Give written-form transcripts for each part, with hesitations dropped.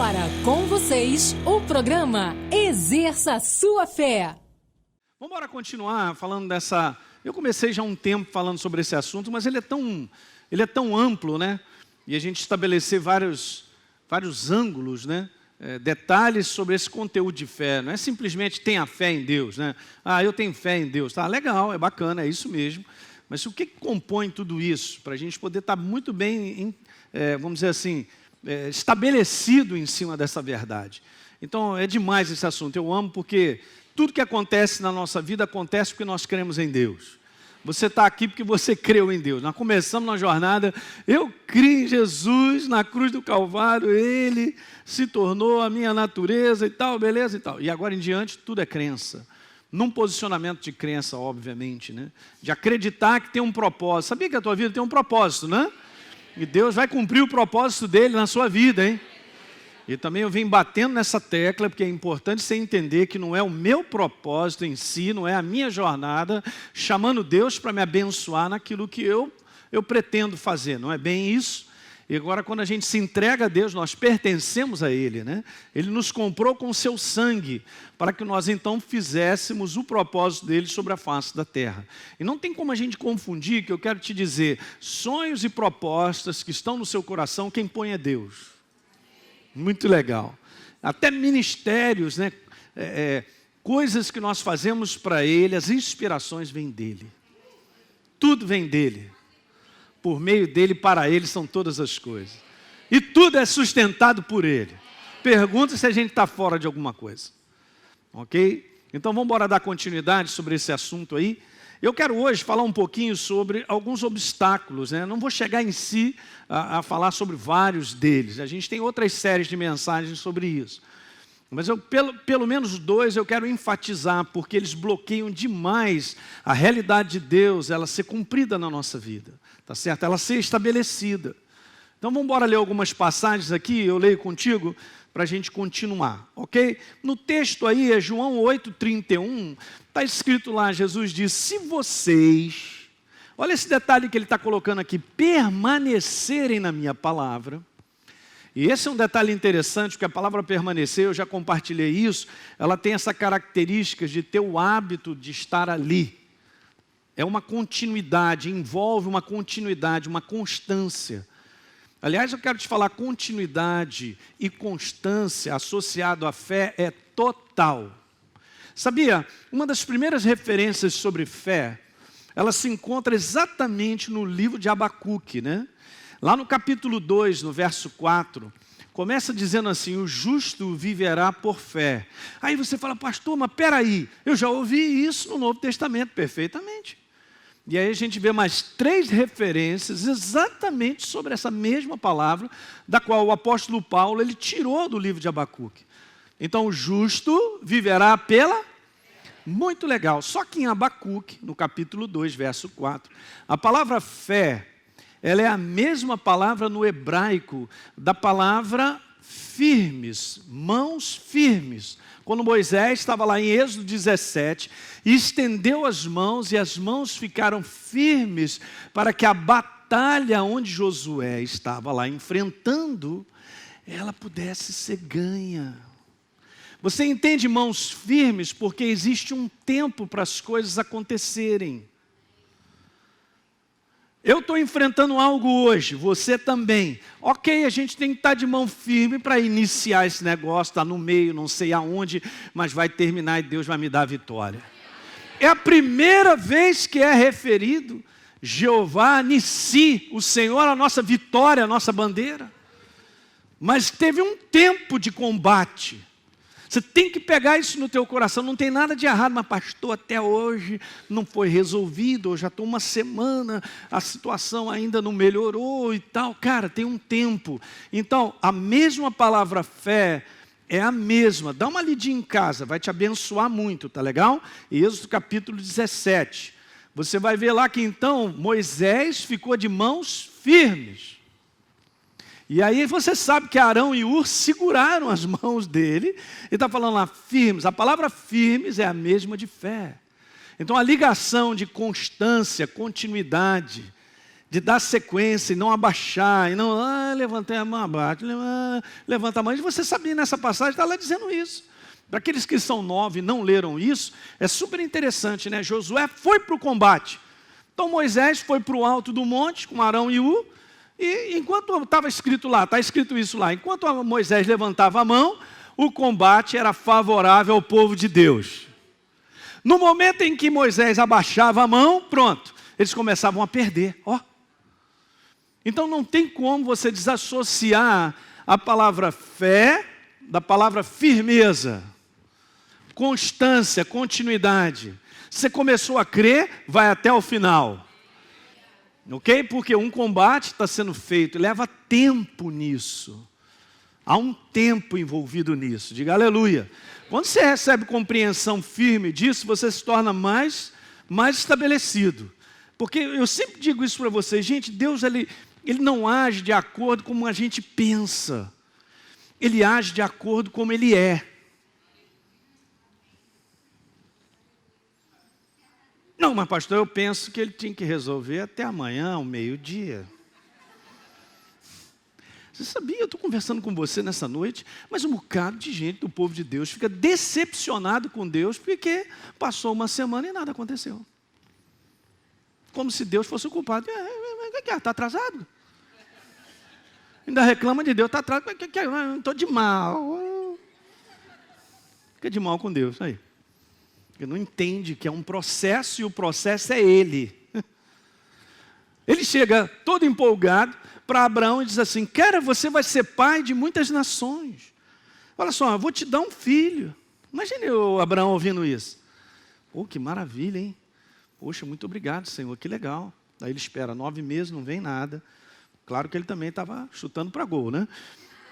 agora, com vocês, o programa Exerça Sua Fé. Vamos embora continuar falando dessa... Eu comecei já há um tempo falando sobre esse assunto, mas ele é tão amplo, né? E a gente estabelecer vários ângulos, né? Detalhes sobre esse conteúdo de fé. Não é simplesmente tenha fé em Deus, né? Ah, eu tenho fé em Deus. Tá, legal, é bacana, é isso mesmo. Mas o que compõe tudo isso? Para a gente poder estar muito bem, vamos dizer assim, estabelecido em cima dessa verdade. Então, é demais esse assunto. Eu amo porque tudo que acontece na nossa vida acontece porque nós cremos em Deus. Você está aqui porque você creu em Deus. Nós começamos na jornada, eu criei em Jesus, na cruz do Calvário, Ele se tornou a minha natureza e tal, beleza e tal. E agora em diante, tudo é crença. Num posicionamento de crença, obviamente, né? De acreditar que tem um propósito. Sabia que a tua vida tem um propósito, né? E Deus vai cumprir o propósito dele na sua vida, hein? E também eu vim batendo nessa tecla, porque é importante você entender que não é o meu propósito em si, não é a minha jornada, chamando Deus para me abençoar naquilo que eu pretendo fazer. Não é bem isso? E agora, quando a gente se entrega a Deus, nós pertencemos a Ele, né? Ele nos comprou com o seu sangue, para que nós então fizéssemos o propósito dele sobre a face da terra. E não tem como a gente confundir, que eu quero te dizer, sonhos e propostas que estão no seu coração, quem põe é Deus. Muito legal. Até ministérios, né? Coisas que nós fazemos para Ele, as inspirações vêm dEle. Tudo vem dEle. Por meio dEle, para Ele são todas as coisas. E tudo é sustentado por Ele. Pergunta se a gente está fora de alguma coisa. Ok? Então vamos embora dar continuidade sobre esse assunto aí. Eu quero hoje falar um pouquinho sobre alguns obstáculos, né? Não vou chegar em si a falar sobre vários deles. A gente tem outras séries de mensagens sobre isso. Mas pelo menos dois eu quero enfatizar, porque eles bloqueiam demais a realidade de Deus, ela ser cumprida na nossa vida, tá certo? Ela ser estabelecida. Então vamos embora ler algumas passagens aqui, eu leio contigo, para a gente continuar, ok? No texto aí, é João 8,31, está escrito lá, Jesus diz, se vocês, olha esse detalhe que ele está colocando aqui, permanecerem na minha palavra, e esse é um detalhe interessante, porque a palavra permanecer, eu já compartilhei isso, ela tem essa característica de ter o hábito de estar ali. É uma continuidade, envolve uma continuidade, uma constância. Aliás, eu quero te falar, continuidade e constância associado à fé é total. Sabia, uma das primeiras referências sobre fé, ela se encontra exatamente no livro de Abacuque, né? Lá no capítulo 2, no verso 4, começa dizendo assim, o justo viverá por fé. Aí você fala, pastor, mas peraí, eu já ouvi isso no Novo Testamento perfeitamente. E aí a gente vê mais 3 referências exatamente sobre essa mesma palavra, da qual o apóstolo Paulo ele tirou do livro de Abacuque. Então o justo viverá pela... Muito legal. Só que em Abacuque, no capítulo 2, verso 4, a palavra fé, ela é a mesma palavra no hebraico da palavra firmes, mãos firmes. Quando Moisés estava lá em Êxodo 17, e estendeu as mãos, e as mãos ficaram firmes, para que a batalha onde Josué estava lá enfrentando, ela pudesse ser ganha. Você entende mãos firmes, porque existe um tempo para as coisas acontecerem. Eu estou enfrentando algo hoje, você também. Ok, a gente tem que estar de mão firme para iniciar esse negócio, está no meio, não sei aonde, mas vai terminar e Deus vai me dar a vitória. É a primeira vez que é referido Jeová Nissi, o Senhor, a nossa vitória, a nossa bandeira. Mas teve um tempo de combate. Você tem que pegar isso no teu coração, não tem nada de errado, mas pastor, até hoje não foi resolvido, eu já estou uma semana, a situação ainda não melhorou e tal. Cara, tem um tempo. Então, a mesma palavra fé é a mesma. Dá uma lidinha em casa, vai te abençoar muito, tá legal? Êxodo capítulo 17. Você vai ver lá que então Moisés ficou de mãos firmes. E aí você sabe que Arão e Ur seguraram as mãos dele. Ele está falando lá, firmes. A palavra firmes é a mesma de fé. Então a ligação de constância, continuidade, de dar sequência e não abaixar, e não, levantei a mão, abate, levanta a mão. E você sabia, nessa passagem, está lá dizendo isso. Para aqueles que são novos e não leram isso, é super interessante, né? Josué foi para o combate. Então Moisés foi para o alto do monte com Arão e Ur, e enquanto estava escrito lá, está escrito isso lá, enquanto Moisés levantava a mão, o combate era favorável ao povo de Deus. No momento em que Moisés abaixava a mão, pronto, eles começavam a perder, ó. Então não tem como você desassociar a palavra fé da palavra firmeza, constância, continuidade. Você começou a crer, vai até o final. Ok? Porque um combate está sendo feito, leva tempo nisso. Há um tempo envolvido nisso. Diga aleluia. Quando você recebe compreensão firme disso, você se torna mais estabelecido. Porque eu sempre digo isso para vocês, gente, Deus ele não age de acordo com como a gente pensa. Ele age de acordo com como Ele é. Não, mas pastor, eu penso que Ele tinha que resolver até amanhã, ao meio-dia. Você sabia, eu estou conversando com você nessa noite, mas um bocado de gente do povo de Deus fica decepcionado com Deus porque passou uma semana e nada aconteceu. Como se Deus fosse o culpado. Está atrasado? Ainda reclama de Deus, está atrasado. Estou de mal. Fica de mal com Deus, aí. Porque não entende que é um processo e o processo é Ele. Ele chega todo empolgado para Abraão e diz assim, cara, você vai ser pai de muitas nações. Olha só, eu vou te dar um filho. Imagine o Abraão ouvindo isso. Pô, que maravilha, hein? Poxa, muito obrigado, Senhor, que legal. Daí ele espera 9 meses, não vem nada. Claro que ele também estava chutando para gol, né?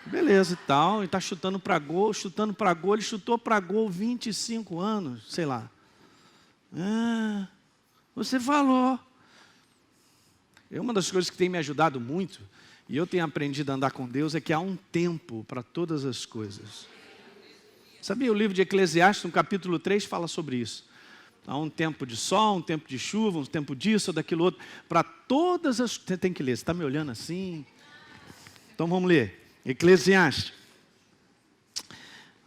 Beleza e tal, e está chutando para gol, ele chutou para gol 25 anos, sei lá. Você falou. É uma das coisas que tem me ajudado muito, e eu tenho aprendido a andar com Deus, é que há um tempo para todas as coisas. Sabia, o livro de Eclesiastes, no capítulo 3, fala sobre isso. Há um tempo de sol, um tempo de chuva, um tempo disso, daquilo outro, para todas as... Você tem que ler, você está me olhando assim? Então vamos ler. Eclesiastes.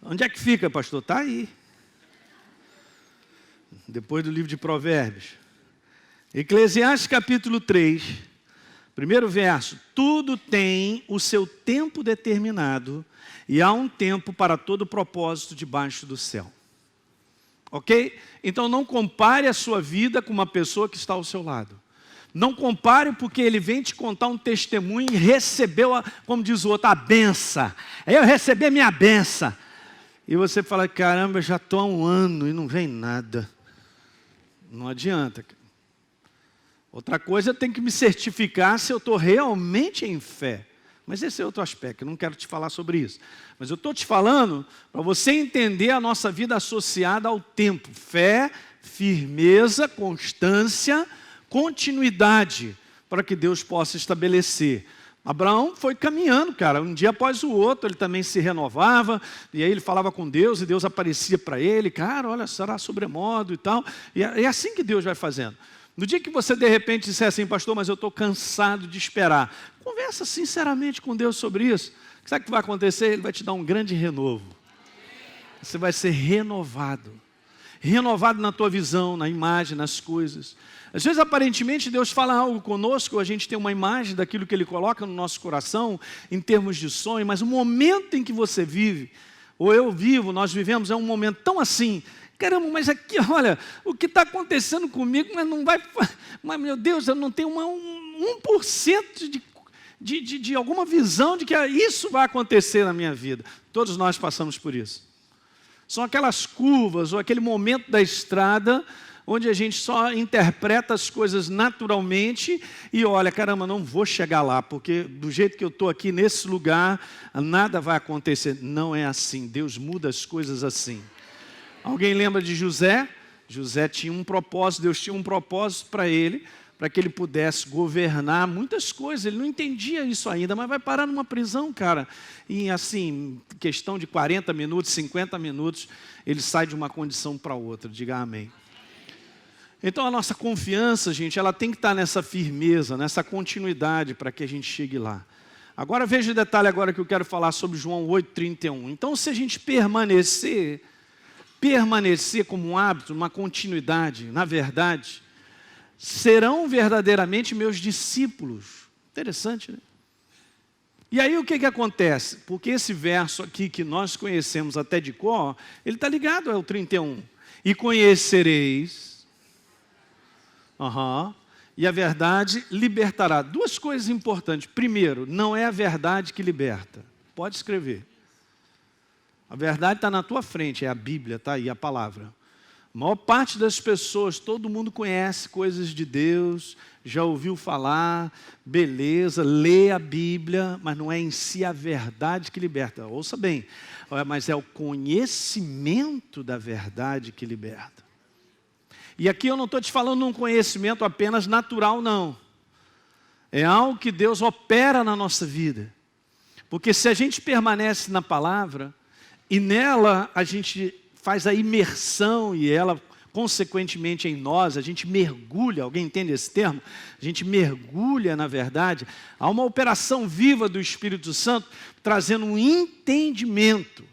Onde é que fica, pastor? Está aí. Depois do livro de Provérbios. Eclesiastes capítulo 3, primeiro verso. Tudo tem o seu tempo determinado e há um tempo para todo propósito debaixo do céu. Ok? Então não compare a sua vida com uma pessoa que está ao seu lado. Não compare porque ele vem te contar um testemunho e recebeu, como diz o outro, a benção. Eu recebi a minha benção. E você fala, caramba, já estou há um ano e não vem nada. Não adianta. Outra coisa, eu tenho que me certificar se eu estou realmente em fé. Mas esse é outro aspecto, eu não quero te falar sobre isso. Mas eu estou te falando para você entender a nossa vida associada ao tempo. Fé, firmeza, constância, continuidade, para que Deus possa estabelecer. Abraão foi caminhando, cara, um dia após o outro, ele também se renovava, e aí ele falava com Deus, e Deus aparecia para ele, cara, olha, será sobremodo e tal. E é assim que Deus vai fazendo. No dia que você de repente disser assim, pastor, mas eu estou cansado de esperar, conversa sinceramente com Deus sobre isso. Sabe o que vai acontecer? Ele vai te dar um grande renovo. Você vai ser renovado. Renovado na tua visão, na imagem, nas coisas. Às vezes, aparentemente, Deus fala algo conosco, a gente tem uma imagem daquilo que Ele coloca no nosso coração, em termos de sonho, mas o momento em que você vive, ou eu vivo, nós vivemos, é um momento tão assim, caramba, mas aqui, olha, o que está acontecendo comigo, mas não vai, mas meu Deus, eu não tenho 1% de alguma visão de que isso vai acontecer na minha vida. Todos nós passamos por isso. São aquelas curvas, ou aquele momento da estrada, onde a gente só interpreta as coisas naturalmente e olha, caramba, não vou chegar lá, porque do jeito que eu estou aqui nesse lugar, nada vai acontecer. Não é assim, Deus muda as coisas assim. Alguém lembra de José? José tinha um propósito, Deus tinha um propósito para ele, para que ele pudesse governar muitas coisas. Ele não entendia isso ainda, mas vai parar numa prisão, cara. E assim, questão de 40 minutos, 50 minutos, ele sai de uma condição para outra. Diga amém. Então a nossa confiança, gente, ela tem que estar nessa firmeza, nessa continuidade para que a gente chegue lá. Agora veja o detalhe agora que eu quero falar sobre João 8,31. Então se a gente permanecer como um hábito, uma continuidade, na verdade, serão verdadeiramente meus discípulos. Interessante, né? E aí o que acontece? Porque esse verso aqui que nós conhecemos até de cor, ele está ligado ao 31. E conhecereis, e a verdade libertará. Duas coisas importantes. Primeiro, não é a verdade que liberta. Pode escrever. A verdade está na tua frente, é a Bíblia, está aí a palavra. A maior parte das pessoas, todo mundo conhece coisas de Deus, já ouviu falar, beleza, lê a Bíblia, mas não é em si a verdade que liberta. Ouça bem, mas é o conhecimento da verdade que liberta. E aqui eu não estou te falando um conhecimento apenas natural, não. É algo que Deus opera na nossa vida. Porque se a gente permanece na palavra, e nela a gente faz a imersão e ela, consequentemente, em nós, a gente mergulha, alguém entende esse termo? A gente mergulha na verdade. Há uma operação viva do Espírito Santo, trazendo um entendimento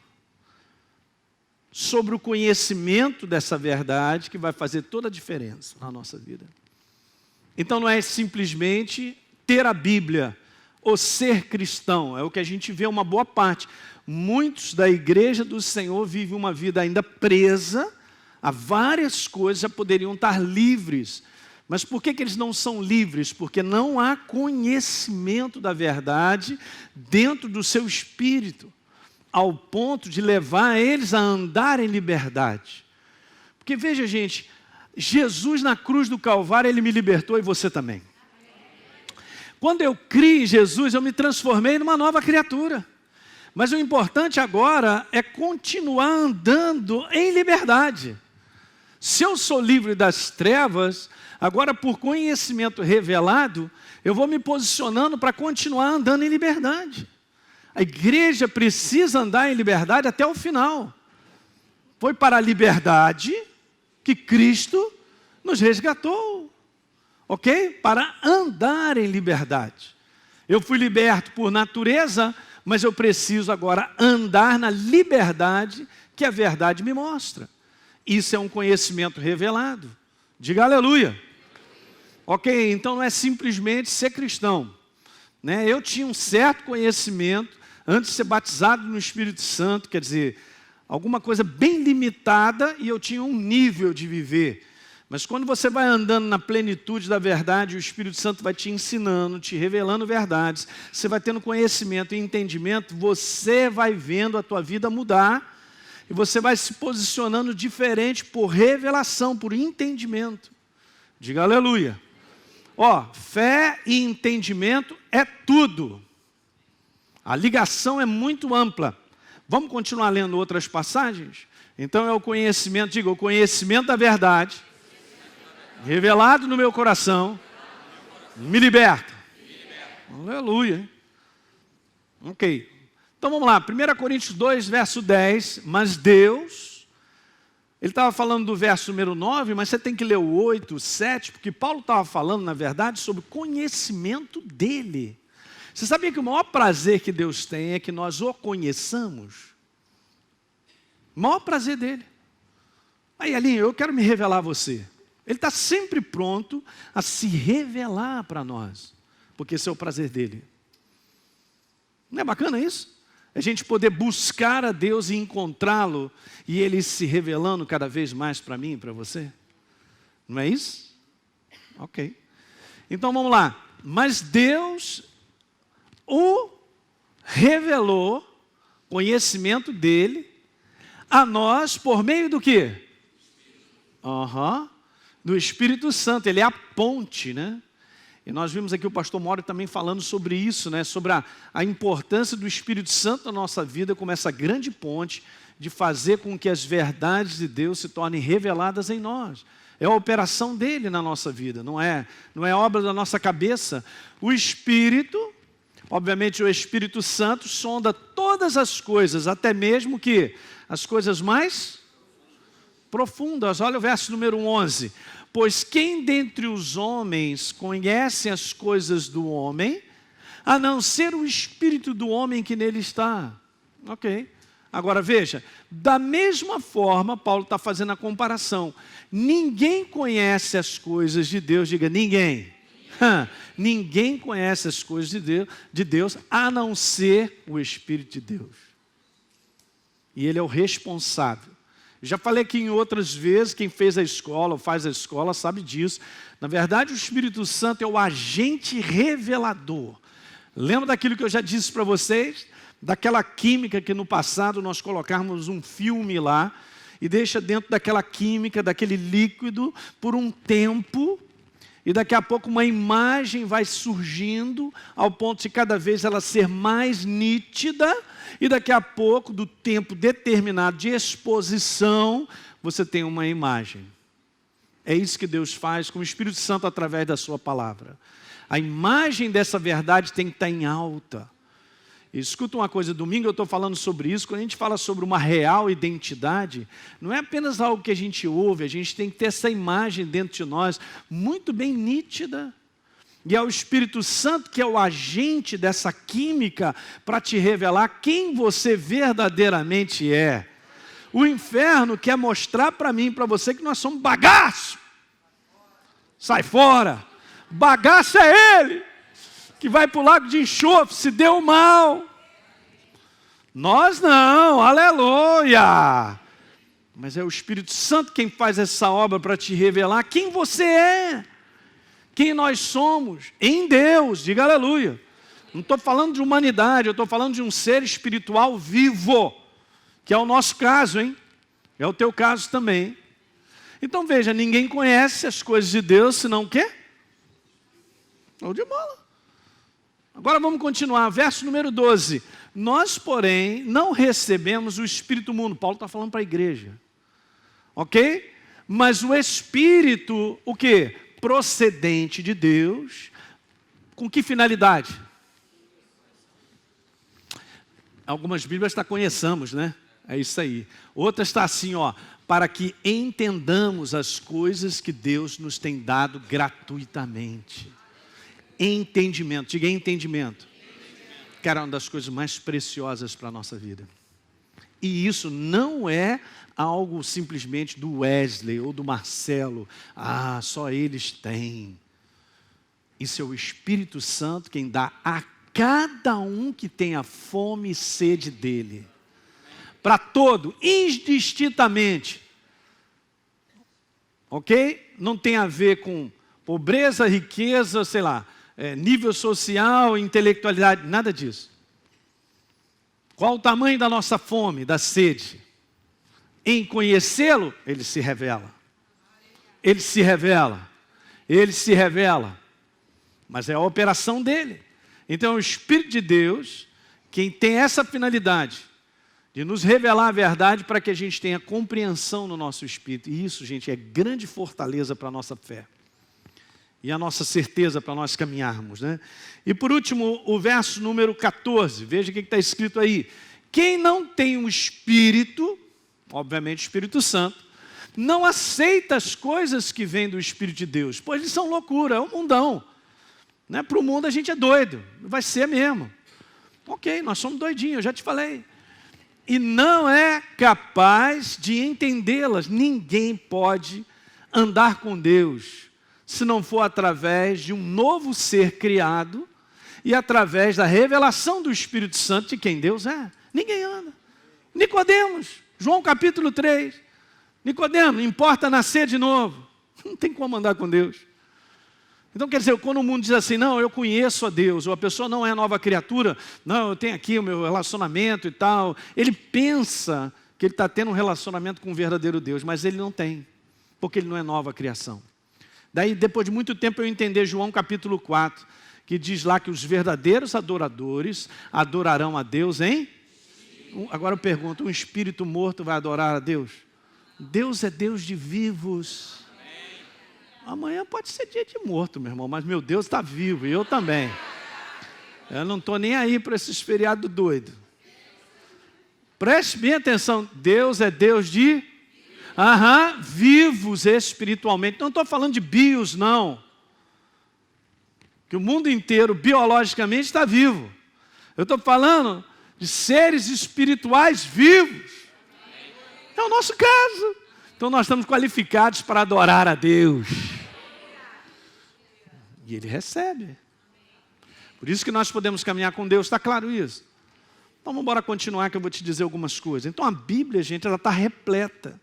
sobre o conhecimento dessa verdade, que vai fazer toda a diferença na nossa vida. Então não é simplesmente ter a Bíblia, ou ser cristão, é o que a gente vê uma boa parte. Muitos da igreja do Senhor vivem uma vida ainda presa a várias coisas, já poderiam estar livres. Mas por que eles não são livres? Porque não há conhecimento da verdade dentro do seu espírito, ao ponto de levar eles a andar em liberdade. Porque veja, gente, Jesus na cruz do Calvário, Ele me libertou e você também. Quando eu criei em Jesus, eu me transformei numa nova criatura. Mas o importante agora é continuar andando em liberdade. Se eu sou livre das trevas, agora por conhecimento revelado, eu vou me posicionando para continuar andando em liberdade. A igreja precisa andar em liberdade até o final. Foi para a liberdade que Cristo nos resgatou. Ok? Para andar em liberdade. Eu fui liberto por natureza, mas eu preciso agora andar na liberdade que a verdade me mostra. Isso é um conhecimento revelado. Diga aleluia. Ok? Então não é simplesmente ser cristão. Né? Eu tinha um certo conhecimento antes de ser batizado no Espírito Santo, quer dizer, alguma coisa bem limitada, e eu tinha um nível de viver. Mas quando você vai andando na plenitude da verdade, o Espírito Santo vai te ensinando, te revelando verdades, você vai tendo conhecimento e entendimento, você vai vendo a tua vida mudar, e você vai se posicionando diferente por revelação, por entendimento. Diga aleluia. Fé e entendimento é tudo. A ligação é muito ampla. Vamos continuar lendo outras passagens? Então é o conhecimento, diga, o conhecimento da verdade, revelado no meu coração, me liberta. Aleluia. Hein? Ok. Então vamos lá, 1 Coríntios 2, verso 10. Mas Deus, ele estava falando do verso número 9, mas você tem que ler o 8, o 7, porque Paulo estava falando, na verdade, sobre o conhecimento dele. Você sabia que o maior prazer que Deus tem é que nós o conheçamos? O maior prazer dele. Aí, Alinho, eu quero me revelar a você. Ele está sempre pronto a se revelar para nós, porque esse é o prazer dele. Não é bacana isso? A gente poder buscar a Deus e encontrá-lo, e Ele se revelando cada vez mais para mim e para você. Não é isso? Ok. Então vamos lá. Mas Deus o revelou, conhecimento dele, a nós por meio do quê? Do Espírito Santo. Ele é a ponte, né? E nós vimos aqui o pastor Mauro também falando sobre isso, né? Sobre a importância do Espírito Santo na nossa vida como essa grande ponte de fazer com que as verdades de Deus se tornem reveladas em nós. É a operação dele na nossa vida, não é obra da nossa cabeça. O Espírito, obviamente o Espírito Santo sonda todas as coisas, até mesmo que as coisas mais profundas. Olha o verso número 11. Pois quem dentre os homens conhece as coisas do homem, a não ser o espírito do homem que nele está? Ok. Agora veja, da mesma forma, Paulo está fazendo a comparação. Ninguém conhece as coisas de Deus, diga ninguém. Ninguém conhece as coisas de Deus, a não ser o Espírito de Deus. E Ele é o responsável. Já falei aqui em outras vezes, quem fez a escola ou faz a escola sabe disso. Na verdade, o Espírito Santo é o agente revelador. Lembra daquilo que eu já disse para vocês? Daquela química que no passado nós colocamos um filme lá e deixa dentro daquela química, daquele líquido, por um tempo, e daqui a pouco uma imagem vai surgindo ao ponto de cada vez ela ser mais nítida, e daqui a pouco, do tempo determinado de exposição, você tem uma imagem. É isso que Deus faz com o Espírito Santo através da sua palavra. A imagem dessa verdade tem que estar em alta. Escuta uma coisa, domingo eu estou falando sobre isso. Quando a gente fala sobre uma real identidade, não é apenas algo que a gente ouve, a gente tem que ter essa imagem dentro de nós, muito bem nítida. E é o Espírito Santo que é o agente dessa química para te revelar quem você verdadeiramente é. O inferno quer mostrar para mim e para você que nós somos bagaço. Sai fora. Bagaço é ele que vai para o lago de enxofre, se deu mal. Nós não, aleluia. Mas é o Espírito Santo quem faz essa obra para te revelar quem você é, quem nós somos, em Deus, diga aleluia. Não estou falando de humanidade, eu estou falando de um ser espiritual vivo, que é o nosso caso, hein? É o teu caso também. Então veja, ninguém conhece as coisas de Deus, senão o quê? Ou de bola. Agora vamos continuar, verso número 12. Nós, porém, não recebemos o Espírito mundo. Paulo está falando para a igreja. Ok? Mas o Espírito, o quê? Procedente de Deus. Com que finalidade? Algumas Bíblias está conheçamos, né? É isso aí. Outra está assim, ó. Para que entendamos as coisas que Deus nos tem dado gratuitamente. Entendimento, diga entendimento. Cara, é uma das coisas mais preciosas para a nossa vida. E isso não é algo simplesmente do Wesley ou do Marcelo. Ah, só eles têm. Isso é o Espírito Santo quem dá a cada um que tenha fome e sede dele. Para todo, indistintamente. Ok? Não tem a ver com pobreza, riqueza, sei lá. Nível social, intelectualidade, nada disso. Qual o tamanho da nossa fome, da sede? Em conhecê-lo, ele se revela. Ele se revela. Ele se revela. Mas é a operação dele. Então é o Espírito de Deus quem tem essa finalidade de nos revelar a verdade para que a gente tenha compreensão no nosso espírito. E isso, gente, é grande fortaleza para a nossa fé. E a nossa certeza para nós caminharmos, né? E por último, o verso número 14. Veja o que está escrito aí. Quem não tem um Espírito, obviamente o Espírito Santo, não aceita as coisas que vêm do Espírito de Deus, pois eles são loucura, é um mundão. Né? Para o mundo a gente é doido, vai ser mesmo. Ok, nós somos doidinhos, eu já te falei. E não é capaz de entendê-las. Ninguém pode andar com Deus se não for através de um novo ser criado e através da revelação do Espírito Santo de quem Deus é. Ninguém anda. Nicodemos, João capítulo 3. Nicodemos, importa nascer de novo. Não tem como andar com Deus. Então quer dizer, quando o mundo diz assim, não, eu conheço a Deus, ou a pessoa não é nova criatura, não, eu tenho aqui o meu relacionamento e tal, ele pensa que ele está tendo um relacionamento com o verdadeiro Deus, mas ele não tem, porque ele não é nova criação. Daí, depois de muito tempo, eu entendi João capítulo 4, que diz lá que os verdadeiros adoradores adorarão a Deus em... Agora eu pergunto, um espírito morto vai adorar a Deus? Deus é Deus de vivos. Amanhã pode ser dia de morto, meu irmão, mas meu Deus está vivo, e eu também. Eu não estou nem aí para esses feriados doidos. Preste bem atenção, Deus é Deus de... Vivos espiritualmente. Não estou falando de bios, não. Que o mundo inteiro, biologicamente, está vivo. Eu estou falando de seres espirituais vivos. É o nosso caso. Então nós estamos qualificados para adorar a Deus. E Ele recebe. Por isso que nós podemos caminhar com Deus, está claro isso? Então vamos embora continuar que eu vou te dizer algumas coisas. Então a Bíblia, gente, ela está repleta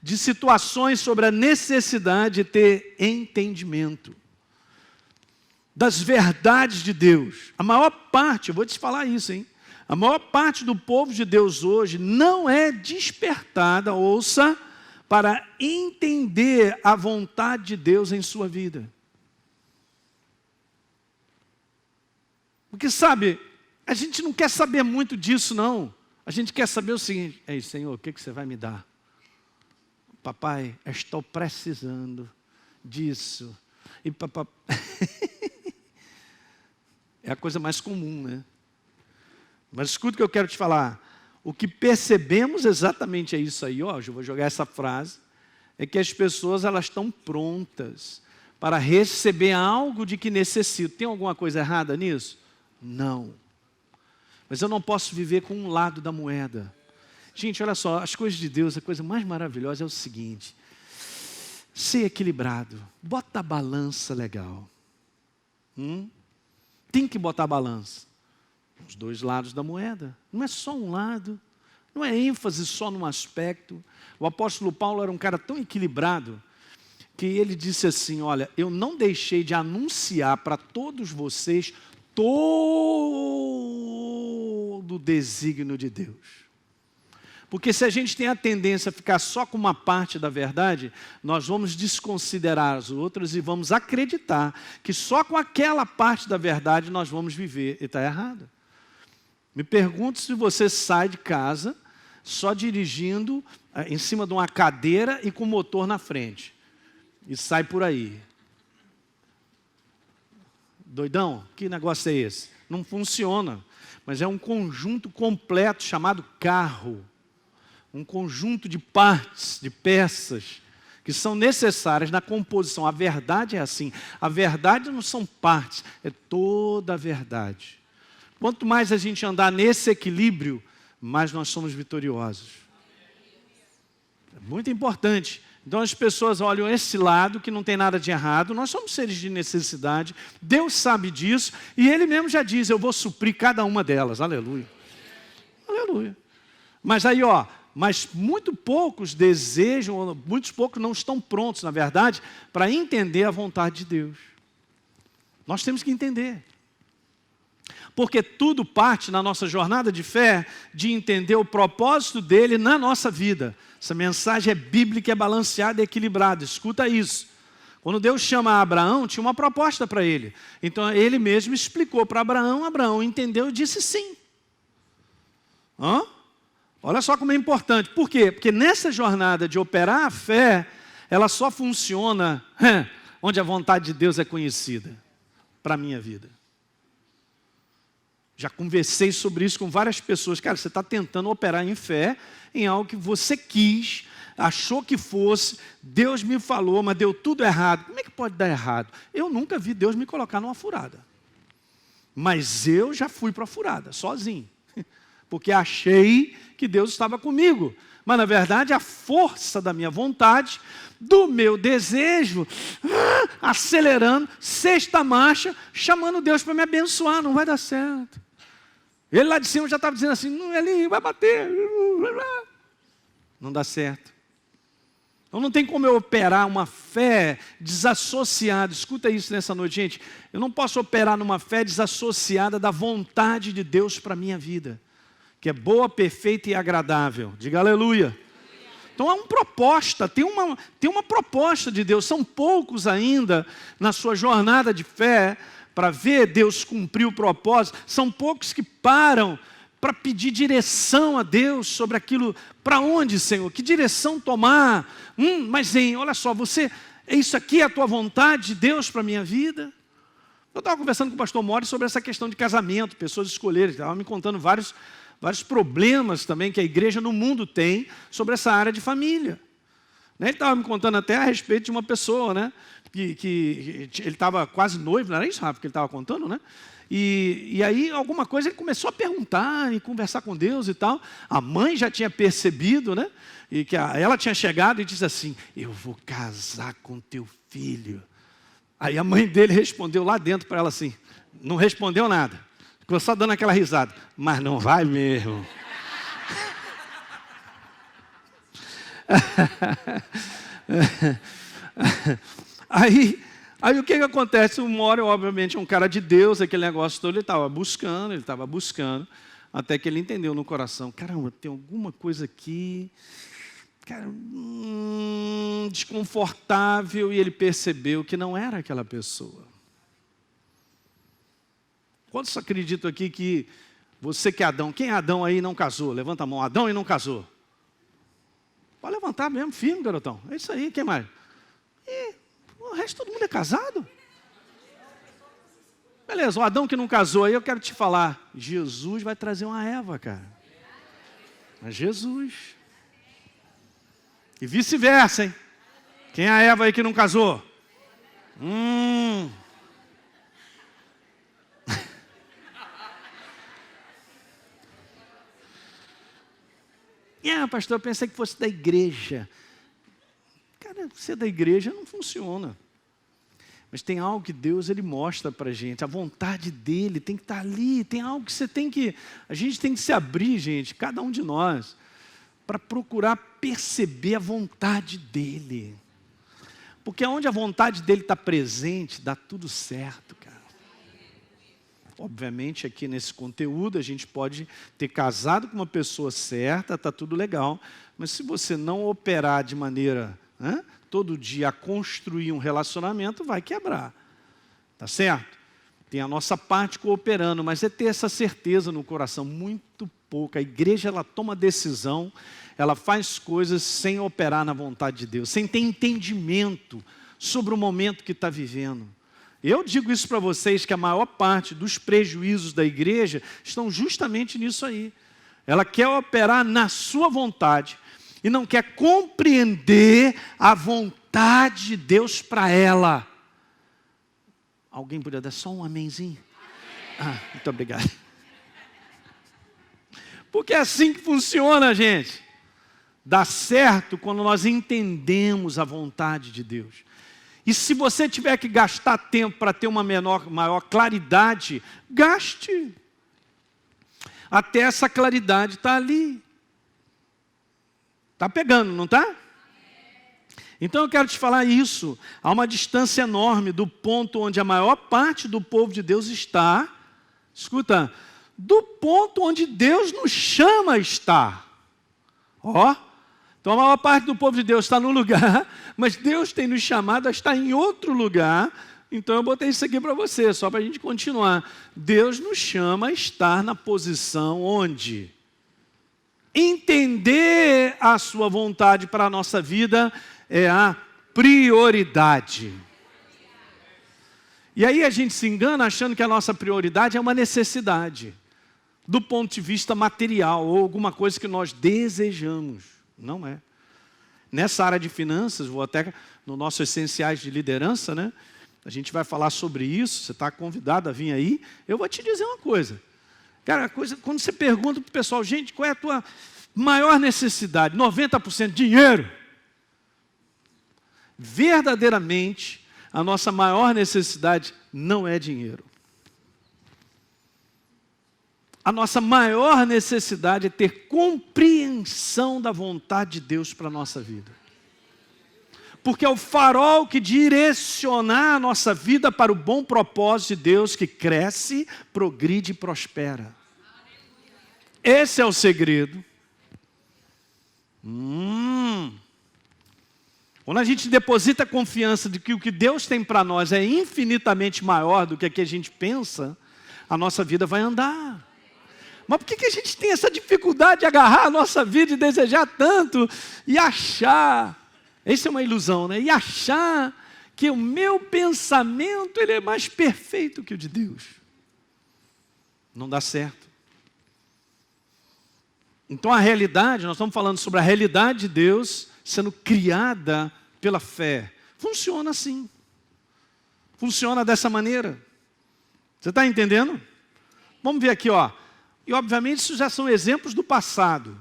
de situações sobre a necessidade de ter entendimento das verdades de Deus. A maior parte, eu vou te falar isso, hein? A maior parte do povo de Deus hoje não é despertada, ouça, para entender a vontade de Deus em sua vida. Porque, sabe, a gente não quer saber muito disso, não. A gente quer saber o seguinte: ei, Senhor, o que você vai me dar? Papai, eu estou precisando disso. E papai... É a coisa mais comum, né? Mas escuta o que eu quero te falar. O que percebemos exatamente é isso aí, ó. Eu vou jogar essa frase. É que as pessoas, elas estão prontas para receber algo de que necessitam. Tem alguma coisa errada nisso? Não. Mas eu não posso viver com um lado da moeda. Gente, olha só, as coisas de Deus, a coisa mais maravilhosa é o seguinte: ser equilibrado. Bota a balança legal. Tem que botar a balança. Os dois lados da moeda. Não é só um lado. Não é ênfase só num aspecto. O apóstolo Paulo era um cara tão equilibrado que ele disse assim: olha, eu não deixei de anunciar para todos vocês todo o desígnio de Deus. Porque se a gente tem a tendência a ficar só com uma parte da verdade, nós vamos desconsiderar as outras e vamos acreditar que só com aquela parte da verdade nós vamos viver. E está errado. Me pergunto se você sai de casa só dirigindo em cima de uma cadeira e com o motor na frente. E sai por aí. Doidão? Que negócio é esse? Não funciona. Mas é um conjunto completo chamado carro. Um conjunto de partes, de peças, que são necessárias na composição. A verdade é assim. A verdade não são partes, é toda a verdade. Quanto mais a gente andar nesse equilíbrio, mais nós somos vitoriosos. É muito importante. Então as pessoas olham esse lado, que não tem nada de errado. Nós somos seres de necessidade. Deus sabe disso. E Ele mesmo já diz: eu vou suprir cada uma delas. Aleluia. Aleluia. Mas aí, ó, mas muito poucos desejam, muitos poucos não estão prontos, na verdade, para entender a vontade de Deus. Nós temos que entender. Porque tudo parte na nossa jornada de fé de entender o propósito dele na nossa vida. Essa mensagem é bíblica, é balanceada e equilibrada. Escuta isso. Quando Deus chama Abraão, tinha uma proposta para ele. Então ele mesmo explicou para Abraão, Abraão entendeu e disse sim. Olha só como é importante. Por quê? Porque nessa jornada de operar a fé, ela só funciona onde a vontade de Deus é conhecida para a minha vida. Já conversei sobre isso com várias pessoas. Cara, você está tentando operar em fé em algo que você quis, achou que fosse, Deus me falou, mas deu tudo errado. Como é que pode dar errado? Eu nunca vi Deus me colocar numa furada. Mas eu já fui para a furada, sozinho. Porque achei que Deus estava comigo. Mas, na verdade, a força da minha vontade, do meu desejo, acelerando, sexta marcha, chamando Deus para me abençoar. Não vai dar certo. Ele lá de cima já estava dizendo assim: não, ele vai bater. Não dá certo. Então não tem como eu operar uma fé desassociada. Escuta isso nessa noite, gente. Eu não posso operar numa fé desassociada da vontade de Deus para a minha vida, que é boa, perfeita e agradável. Diga aleluia. Então há uma proposta, tem uma proposta de Deus. São poucos ainda na sua jornada de fé para ver Deus cumprir o propósito. São poucos que param para pedir direção a Deus sobre aquilo. Para onde, Senhor? Que direção tomar? Mas olha só, isso aqui é a tua vontade de Deus para a minha vida? Eu estava conversando com o pastor Mori sobre essa questão de casamento, pessoas escolherem. Estava me contando vários problemas também que a igreja no mundo tem sobre essa área de família. Ele estava me contando até a respeito de uma pessoa, né? Que ele estava quase noivo, não era isso, Rafa, que ele estava contando, né? E aí, alguma coisa, ele começou a perguntar e conversar com Deus e tal. A mãe já tinha percebido, né? E que ela tinha chegado e disse assim: eu vou casar com teu filho. Aí a mãe dele respondeu lá dentro para ela assim, não respondeu nada. Ficou só dando aquela risada. Mas não vai mesmo. Aí o que acontece? Uma hora, obviamente, um cara de Deus, aquele negócio todo, ele estava buscando, até que ele entendeu no coração: caramba, tem alguma coisa aqui, cara, desconfortável, e ele percebeu que não era aquela pessoa. Quantos acreditam aqui que você que é Adão, quem é Adão aí e não casou? Levanta a mão, Adão e não casou. Pode levantar mesmo, firme, garotão. É isso aí, quem mais? E o resto todo mundo é casado. Beleza, o Adão que não casou aí, eu quero te falar, Jesus vai trazer uma Eva, cara. É Jesus. E vice-versa, hein? Quem é a Eva aí que não casou? Pastor, eu pensei que fosse da igreja. Cara, ser da igreja não funciona. Mas tem algo que Deus ele mostra para a gente. A vontade dele tem que estar ali. Tem algo que a gente tem que se abrir, gente, cada um de nós, para procurar perceber a vontade dele. Porque onde a vontade dele está presente, dá tudo certo, cara. Obviamente, aqui nesse conteúdo, a gente pode ter casado com uma pessoa certa, está tudo legal. Mas se você não operar de maneira, todo dia, a construir um relacionamento, vai quebrar. Tá certo? Tem a nossa parte cooperando, mas é ter essa certeza no coração, muito pouco. A igreja, ela toma decisão, ela faz coisas sem operar na vontade de Deus, sem ter entendimento sobre o momento que está vivendo. Eu digo isso para vocês, que a maior parte dos prejuízos da igreja estão justamente nisso aí. Ela quer operar na sua vontade e não quer compreender a vontade de Deus para ela. Alguém podia dar só um amenzinho? Muito obrigado. Porque é assim que funciona, gente. Dá certo quando nós entendemos a vontade de Deus. E se você tiver que gastar tempo para ter uma maior claridade, gaste. Até essa claridade está ali. Está pegando, não está? Então eu quero te falar isso. Há uma distância enorme do ponto onde a maior parte do povo de Deus está. Escuta, do ponto onde Deus nos chama a estar. Então a maior parte do povo de Deus está no lugar, mas Deus tem nos chamado a estar em outro lugar. Então eu botei isso aqui para você, só para a gente continuar. Deus nos chama a estar na posição onde entender a sua vontade para a nossa vida é a prioridade. E aí a gente se engana achando que a nossa prioridade é uma necessidade, do ponto de vista material, ou alguma coisa que nós desejamos. Não é. Nessa área de finanças, vou até no nosso Essenciais de Liderança, né? A gente vai falar sobre isso, você está convidado a vir aí. Eu vou te dizer uma coisa. Cara, quando você pergunta para o pessoal, gente, qual é a tua maior necessidade? 90% dinheiro. Verdadeiramente, a nossa maior necessidade não é dinheiro. A nossa maior necessidade é ter compreensão da vontade de Deus para a nossa vida. Porque é o farol que direcionar a nossa vida para o bom propósito de Deus que cresce, progride e prospera. Esse é o segredo. Quando a gente deposita a confiança de que o que Deus tem para nós é infinitamente maior do que a gente pensa, a nossa vida vai andar. Mas por que a gente tem essa dificuldade de agarrar a nossa vida e desejar tanto e achar, isso é uma ilusão, né? E achar que o meu pensamento ele é mais perfeito que o de Deus. Não dá certo. Então a realidade, nós estamos falando sobre a realidade de Deus, sendo criada pela fé. Funciona assim. Funciona dessa maneira. Você está entendendo? Vamos ver aqui, ó. E obviamente isso já são exemplos do passado.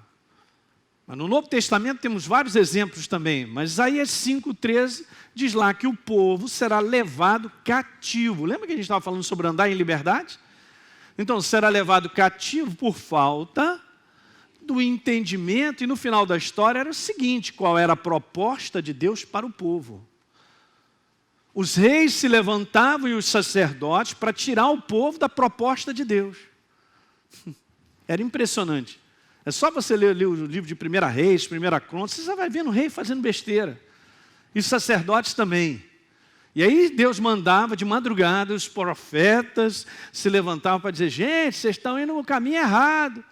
Mas no Novo Testamento temos vários exemplos também. Mas Isaías 5,13 diz lá que o povo será levado cativo. Lembra que a gente estava falando sobre andar em liberdade? Então, será levado cativo por falta do entendimento. E no final da história era o seguinte: qual era a proposta de Deus para o povo? Os reis se levantavam e os sacerdotes para tirar o povo da proposta de Deus. Era impressionante. É só você ler o livro de 1 Reis, 1 Crônicas, você vai vendo o rei fazendo besteira. E os sacerdotes também. E aí Deus mandava de madrugada, os profetas se levantavam para dizer: gente, vocês estão indo no caminho errado.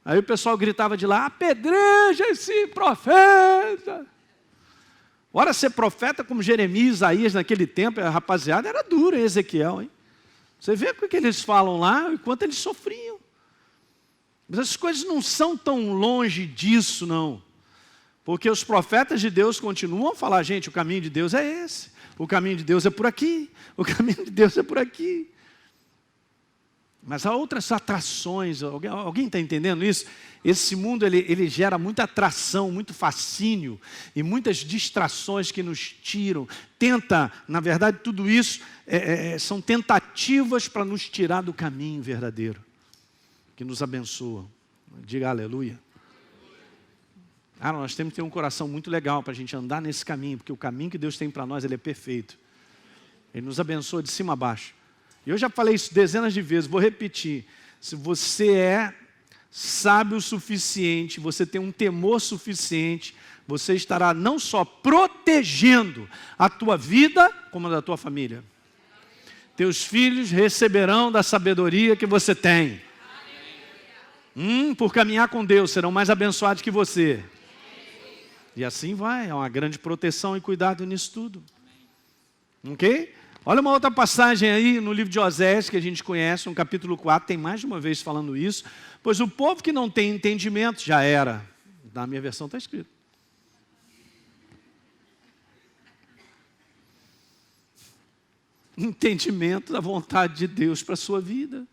Aí o pessoal gritava de lá: apedreja esse profeta. Ora, ser profeta como Jeremias, Isaías naquele tempo, a rapaziada era dura, hein, Ezequiel, hein? Você vê o que eles falam lá, o quanto eles sofriam. Mas as coisas não são tão longe disso, não. Porque os profetas de Deus continuam a falar: gente, o caminho de Deus é esse. O caminho de Deus é por aqui. O caminho de Deus é por aqui. Mas há outras atrações. Alguém está entendendo isso? Esse mundo ele gera muita atração, muito fascínio e muitas distrações que nos tiram. Na verdade, tudo isso são tentativas para nos tirar do caminho verdadeiro, que nos abençoa. Diga aleluia. Nós temos que ter um coração muito legal para a gente andar nesse caminho, porque o caminho que Deus tem para nós, ele é perfeito. Ele nos abençoa de cima a baixo. E eu já falei isso dezenas de vezes, vou repetir. Se você é sábio o suficiente, você tem um temor suficiente, você estará não só protegendo a tua vida, como a da tua família. Teus filhos receberão da sabedoria que você tem. Por caminhar com Deus, serão mais abençoados que você. E assim vai, é uma grande proteção e cuidado nisso tudo. Ok? Olha uma outra passagem aí no livro de Oséias, que a gente conhece, no capítulo 4, tem mais de uma vez falando isso. Pois o povo que não tem entendimento, já era. Na minha versão está escrito. Entendimento da vontade de Deus para a sua vida.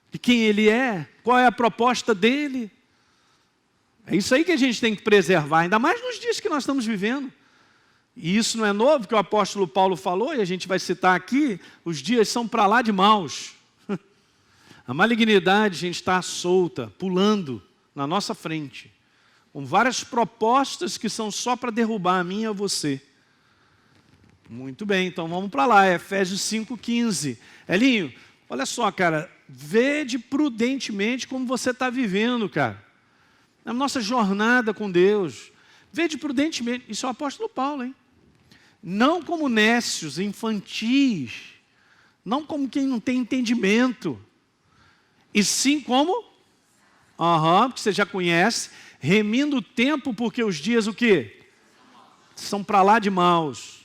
De quem Ele é, qual é a proposta dEle. É isso aí que a gente tem que preservar, ainda mais nos dias que nós estamos vivendo. E isso não é novo, que o apóstolo Paulo falou, e a gente vai citar aqui: os dias são para lá de maus. A malignidade, a gente está solta, pulando na nossa frente, com várias propostas que são só para derrubar a mim e a você. Muito bem, então vamos para lá, Efésios 5,15. Elinho, olha só, cara, vede prudentemente como você está vivendo, cara. Na nossa jornada com Deus. Vede prudentemente. Isso é o apóstolo Paulo, hein? Não como nécios, infantis. Não como quem não tem entendimento. E sim como? Porque você já conhece. Remindo o tempo, porque os dias o quê? São para lá de maus.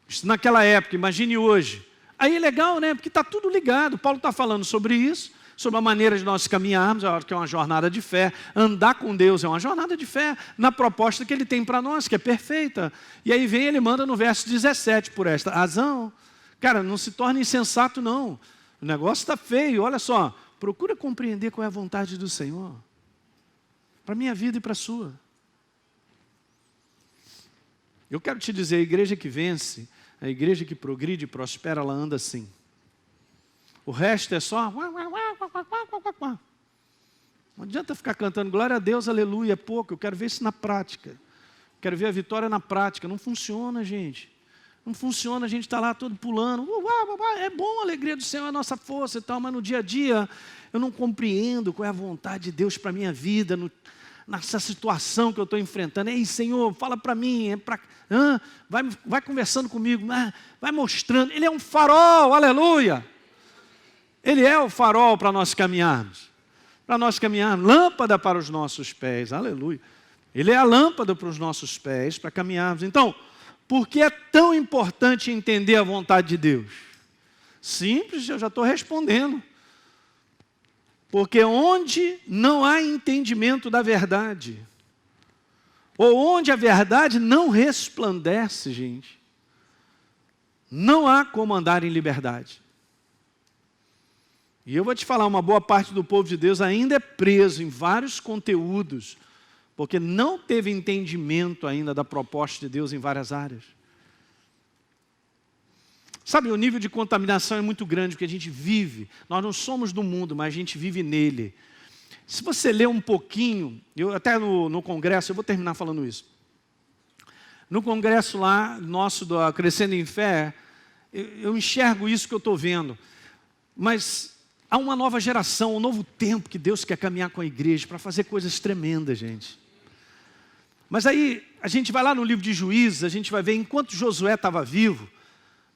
Isso naquela época, imagine hoje. Aí é legal, né? Porque está tudo ligado. Paulo está falando sobre isso, sobre a maneira de nós caminharmos, que é uma jornada de fé. Andar com Deus é uma jornada de fé, na proposta que Ele tem para nós, que é perfeita. E aí vem, Ele manda no verso 17, por esta razão. Cara, não se torne insensato, não. O negócio está feio, olha só. Procura compreender qual é a vontade do Senhor. Para a minha vida e para a sua. Eu quero te dizer, a igreja que vence, a igreja que progride e prospera, ela anda assim. O resto é só... Não adianta ficar cantando glória a Deus, aleluia, é pouco. Eu quero ver isso na prática. Quero ver a vitória na prática. Não funciona, gente. Não funciona, a gente está lá todo pulando. É bom, a alegria do Senhor é a nossa força e tal, mas no dia a dia eu não compreendo qual é a vontade de Deus para a minha vida, nessa situação que eu estou enfrentando. Ei, Senhor, fala para mim, vai conversando comigo, vai mostrando. Ele é um farol, aleluia. Ele é o farol para nós caminharmos. Para nós caminharmos, lâmpada para os nossos pés, aleluia. Ele é a lâmpada para os nossos pés, para caminharmos. Então, por que é tão importante entender a vontade de Deus? Simples, eu já estou respondendo. Porque onde não há entendimento da verdade, ou onde a verdade não resplandece, gente, não há como andar em liberdade. E eu vou te falar, uma boa parte do povo de Deus ainda é preso em vários conteúdos, porque não teve entendimento ainda da proposta de Deus em várias áreas. Sabe, o nível de contaminação é muito grande, porque a gente vive, nós não somos do mundo, mas a gente vive nele. Se você ler um pouquinho, eu até no congresso, eu vou terminar falando isso. No congresso lá, nosso do Crescendo em Fé, eu enxergo isso que eu estou vendo. Mas há uma nova geração, um novo tempo que Deus quer caminhar com a igreja para fazer coisas tremendas, gente. Mas aí, a gente vai lá no livro de Juízes, a gente vai ver, enquanto Josué estava vivo,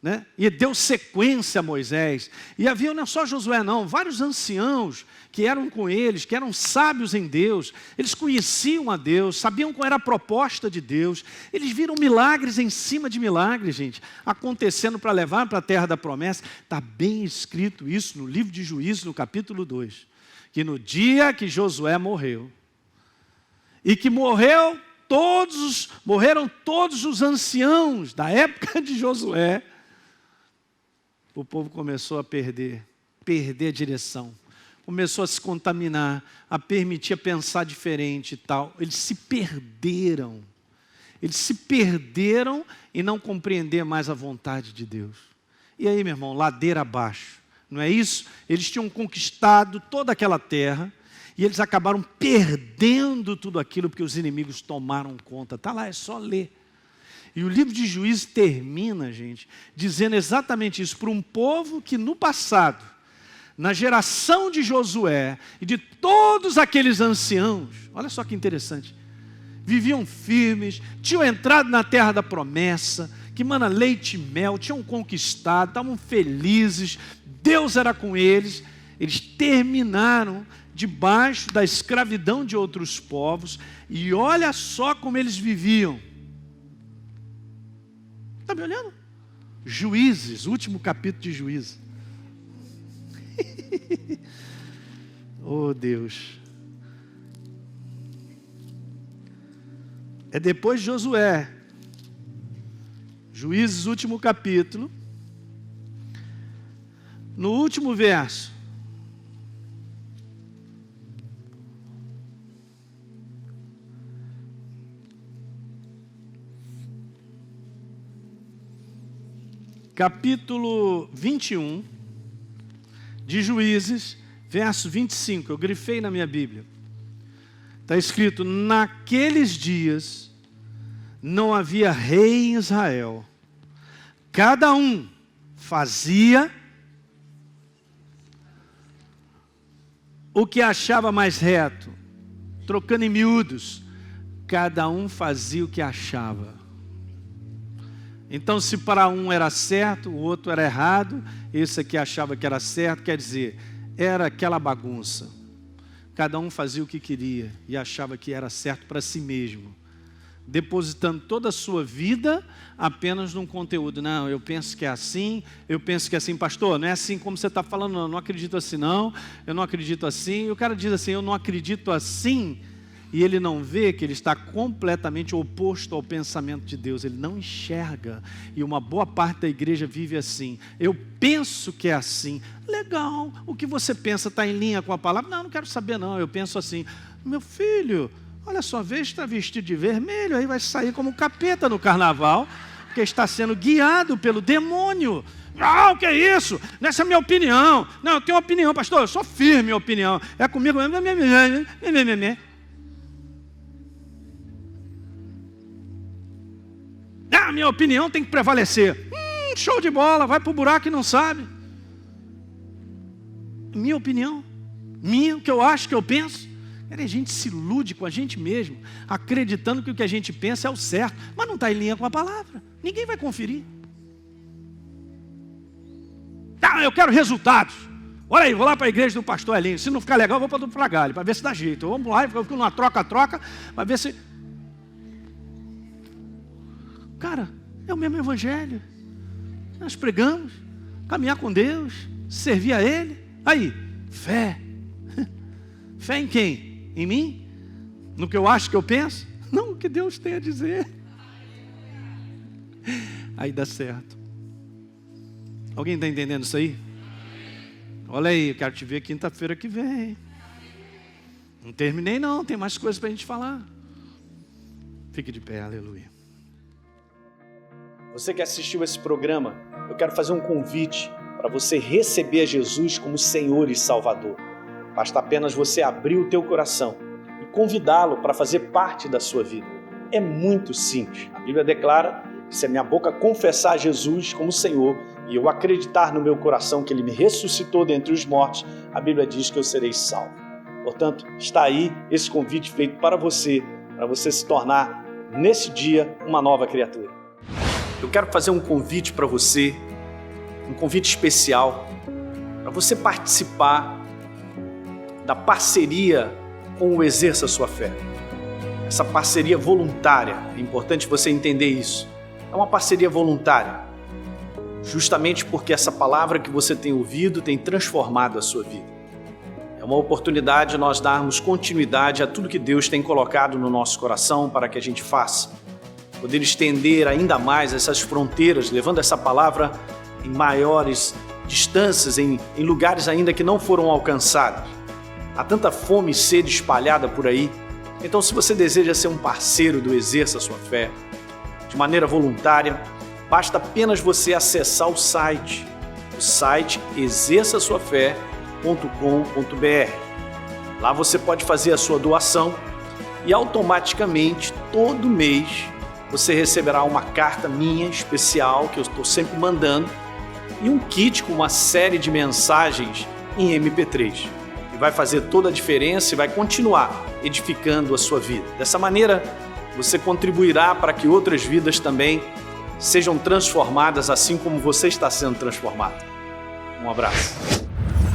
né? E deu sequência a Moisés. E havia não só Josué não, vários anciãos que eram com eles, que eram sábios em Deus. Eles conheciam a Deus, sabiam qual era a proposta de Deus. Eles viram milagres em cima de milagres, gente, acontecendo para levar para a terra da promessa. Está bem escrito isso no livro de Juízes, no capítulo 2. Que no dia que Josué morreu, e que morreram todos os anciãos da época de Josué, o povo começou a perder a direção, começou a se contaminar, a permitir pensar diferente e tal. Eles se perderam em não compreender mais a vontade de Deus. E aí, meu irmão, ladeira abaixo, não é isso? Eles tinham conquistado toda aquela terra e eles acabaram perdendo tudo aquilo porque os inimigos tomaram conta. Está lá, é só ler. E o livro de Juízes termina, gente, dizendo exatamente isso para um povo que no passado, na geração de Josué e de todos aqueles anciãos, olha só que interessante, viviam firmes, tinham entrado na terra da promessa, que mana leite e mel, tinham conquistado, estavam felizes, Deus era com eles. Eles terminaram debaixo da escravidão de outros povos, e olha só como eles viviam. Está me olhando? Juízes, último capítulo de Juízes. Oh Deus. É depois de Josué. Juízes, último capítulo. No último verso. Capítulo 21 de Juízes, verso 25, eu grifei na minha Bíblia. Está escrito: naqueles dias não havia rei em Israel, cada um fazia o que achava mais reto, trocando em miúdos, cada um fazia o que achava. Então, se para um era certo, o outro era errado, esse aqui achava que era certo, quer dizer, era aquela bagunça. Cada um fazia o que queria e achava que era certo para si mesmo, depositando toda a sua vida apenas num conteúdo. Não, eu penso que é assim, eu penso que é assim. Pastor, não é assim como você está falando, não, eu não acredito assim não, eu não acredito assim. E o cara diz assim, eu não acredito assim, e ele não vê que ele está completamente oposto ao pensamento de Deus, ele não enxerga. E uma boa parte da igreja vive assim: eu penso que é assim. Legal, o que você pensa está em linha com a palavra? Não quero saber não, eu penso assim. Meu filho, olha só, vê, está vestido de vermelho, aí vai sair como capeta no carnaval, porque está sendo guiado pelo demônio. Não, que é isso? Nessa é a minha opinião. Não, eu tenho uma opinião, pastor, eu sou firme, minha opinião. É comigo mesmo. A minha opinião tem que prevalecer. Show de bola, vai pro buraco e não sabe. Minha opinião, o que eu acho, que eu penso. A gente se ilude com a gente mesmo, acreditando que o que a gente pensa é o certo, mas não está em linha com a palavra. Ninguém vai conferir. Eu quero resultados. Olha aí, vou lá para a igreja do pastor Elinho. Se não ficar legal, eu vou para o Pragalho, para ver se dá jeito. Vamos lá, eu fico numa troca-troca, para ver se... Cara, é o mesmo evangelho. Nós pregamos, caminhar com Deus, servir a Ele. Aí, fé. Fé em quem? Em mim? No que eu acho, que eu penso? não o que Deus tem a dizer. Aí dá certo. Alguém está entendendo isso aí? Olha aí, eu quero te ver quinta-feira que vem. Não terminei não, tem mais coisas para a gente falar. Fique de pé, aleluia. Você que assistiu esse programa, eu quero fazer um convite para você receber Jesus como Senhor e Salvador. Basta apenas você abrir o teu coração e convidá-lo para fazer parte da sua vida. É muito simples. A Bíblia declara que se a minha boca confessar Jesus como Senhor e eu acreditar no meu coração que Ele me ressuscitou dentre os mortos, a Bíblia diz que eu serei salvo. Portanto, está aí esse convite feito para você se tornar, nesse dia, uma nova criatura. Eu quero fazer um convite para você, um convite especial, para você participar da parceria com o Exerça Sua Fé. Essa parceria voluntária, é importante você entender isso. É uma parceria voluntária, justamente porque essa palavra que você tem ouvido tem transformado a sua vida. É uma oportunidade de nós darmos continuidade a tudo que Deus tem colocado no nosso coração para que a gente faça. Poder estender ainda mais essas fronteiras, levando essa palavra em maiores distâncias, em lugares ainda que não foram alcançados. Há tanta fome e sede espalhada por aí. Então, se você deseja ser um parceiro do Exerça Sua Fé, de maneira voluntária, basta apenas você acessar o site exerçasuafé.com.br. Lá você pode fazer a sua doação e automaticamente, todo mês, você receberá uma carta minha especial, que eu estou sempre mandando, e um kit com uma série de mensagens em MP3. E vai fazer toda a diferença e vai continuar edificando a sua vida. Dessa maneira, você contribuirá para que outras vidas também sejam transformadas assim como você está sendo transformado. Um abraço.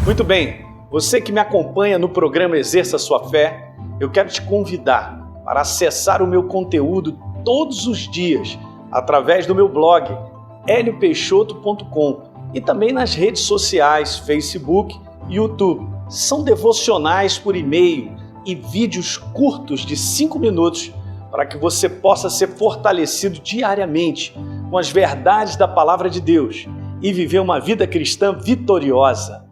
Muito bem, você que me acompanha no programa Exerça Sua Fé, eu quero te convidar para acessar o meu conteúdo todos os dias através do meu blog heliopeixoto.com e também nas redes sociais, Facebook e YouTube. São devocionais por e-mail e vídeos curtos de 5 minutos para que você possa ser fortalecido diariamente com as verdades da Palavra de Deus e viver uma vida cristã vitoriosa.